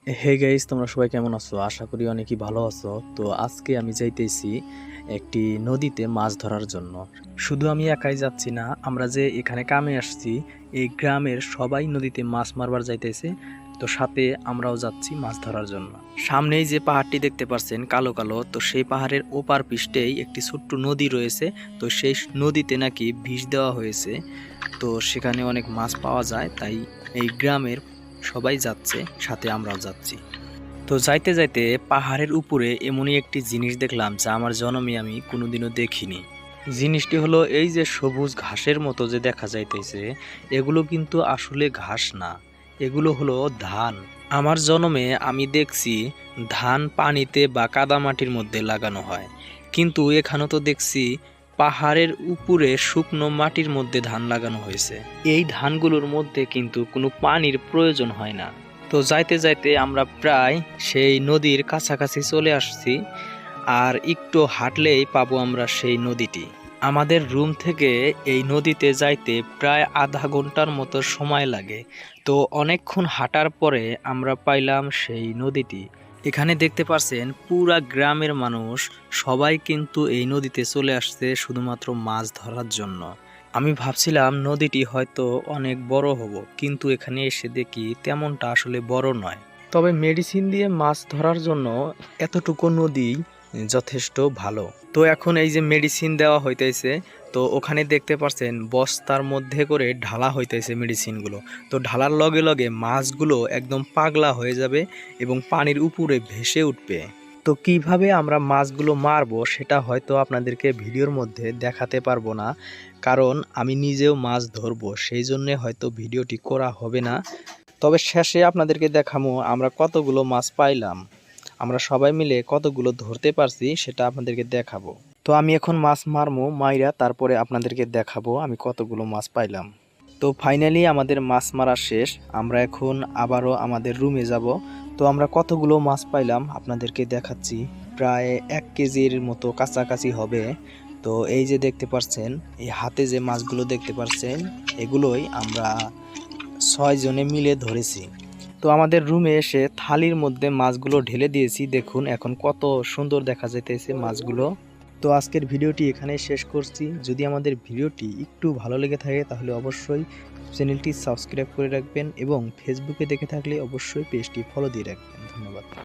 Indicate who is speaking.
Speaker 1: Hey guys, তোমরা সবাই কেমন আছো? আশা করি অনেকই ভালো আছো। তো আজকে আমি যাইতেছি একটি নদীতে মাছ ধরার জন্য। শুধু আমি একাই যাচ্ছি না, আমরা যে এখানে কামে আসছি এই গ্রামের সবাই নদীতে মাছ মারবার যাইতেছে। তো সাথে আমরাও যাচ্ছি মাছ ধরার জন্য। সামনেই যে পাহাড়টি দেখতে পাচ্ছেন কালো কালো, তো সেই পাহাড়ের ওপার পৃষ্ঠেই একটি ছোট্ট নদী রয়েছে। তো সেই নদীতে নাকি বিষ দেওয়া হয়েছে। তো সেখানে অনেক মাছ পাওয়া যায়, তাই এই গ্রামের সবাই যাচ্ছে, সাথে আমরাও যাচ্ছি। তো যাইতে যাইতে পাহাড়ের উপরে এমনই একটি জিনিস দেখলাম যা আমার জন্মে আমি কোনোদিনও দেখিনি। জিনিসটি হলো এই যে সবুজ ঘাসের মতো যে দেখা যাইতেছে, এগুলো কিন্তু আসলে ঘাস না, এগুলো হলো ধান। আমার জন্মে আমি দেখছি ধান পানিতে বা কাদামাটির মধ্যে লাগানো হয়, কিন্তু এখানে তো দেখছি পাহাড়ের উপরে শুকনো মাটির মধ্যে ধান লাগানো হয়েছে। এই ধানগুলোর মধ্যে কিন্তু কোনো পানির প্রয়োজন হয় না। তো যাইতে যাইতে আমরা প্রায় সেই নদীর কাছাকাছি চলে আসছি, আর একটু হাঁটলেই পাবো আমরা সেই নদীটি। আমাদের রুম থেকে এই নদীতে যাইতে প্রায় আধা ঘন্টার মতো সময় লাগে। তো অনেকক্ষণ হাঁটার পরে আমরা পাইলাম সেই নদীটি। এখানে দেখতে পাচ্ছেন পুরা গ্রামের মানুষ সবাই কিন্তু এই নদীতে চলে আসছে শুধুমাত্র মাছ ধরার জন্য। আমি ভাবছিলাম নদীটি হয়তো অনেক বড় হব, কিন্তু এখানে এসে দেখি তেমনটা আসলে বড় নয়। তবে মেডিসিন দিয়ে মাছ ধরার জন্য এতটুকু নদী যথেষ্ট ভালো। তো এখন এই যে মেডিসিন দেওয়া হইতেছে, তো ওখানে দেখতে পাচ্ছেন বস্তার মধ্যে করে ঢালা হইতেছে মেডিসিনগুলো। তো ঢালার লগে লগে মাছগুলো একদম পাগলা হয়ে যাবে এবং পানির উপরে ভেসে উঠবে। তো কিভাবে আমরা মাছগুলো মারবো সেটা হয়তো আপনাদেরকে ভিডিওর মধ্যে দেখাতে পারবো না, কারণ আমি নিজেও মাছ ধরবো, সেই জন্যে হয়তো ভিডিওটি করা হবে না। তবে শেষে আপনাদেরকে দেখাবো আমরা কতগুলো মাছ পাইলাম, আমরা সবাই মিলে কতগুলো ধরতে পারছি সেটা আপনাদেরকে দেখাবো। তো আমি এখন মাছ মারবো মাইরা, তারপরে আপনাদেরকে দেখাবো আমি কতগুলো মাছ পাইলাম। তো ফাইনালি আমাদের মাছ মারা শেষ, আমরা এখন আবারও আমাদের রুমে যাব। তো আমরা কতগুলো মাছ পাইলাম আপনাদেরকে দেখাচ্ছি, প্রায় 1 কেজির মতো কাছাকাছি হবে। তো এই যে দেখতে পাচ্ছেন, এই হাতে যে মাছগুলো দেখতে পাচ্ছেন, এগুলোই আমরা 6 জনে মিলে ধরেছি। তো আমাদের রুমে এসে থালির মধ্যে মাছগুলো ঢেলে দিয়েছি, দেখুন এখন কত সুন্দর দেখা যাইতেছে মাছগুলো। তো আজকের ভিডিওটি এখানে শেষ করছি। যদি আমাদের ভিডিওটি একটু ভালো লেগে থাকে তাহলে অবশ্যই চ্যানেলটি সাবস্ক্রাইব করে রাখবেন এবং ফেসবুকে দেখে থাকলে অবশ্যই পেজটি ফলো দিয়ে রাখবেন। ধন্যবাদ।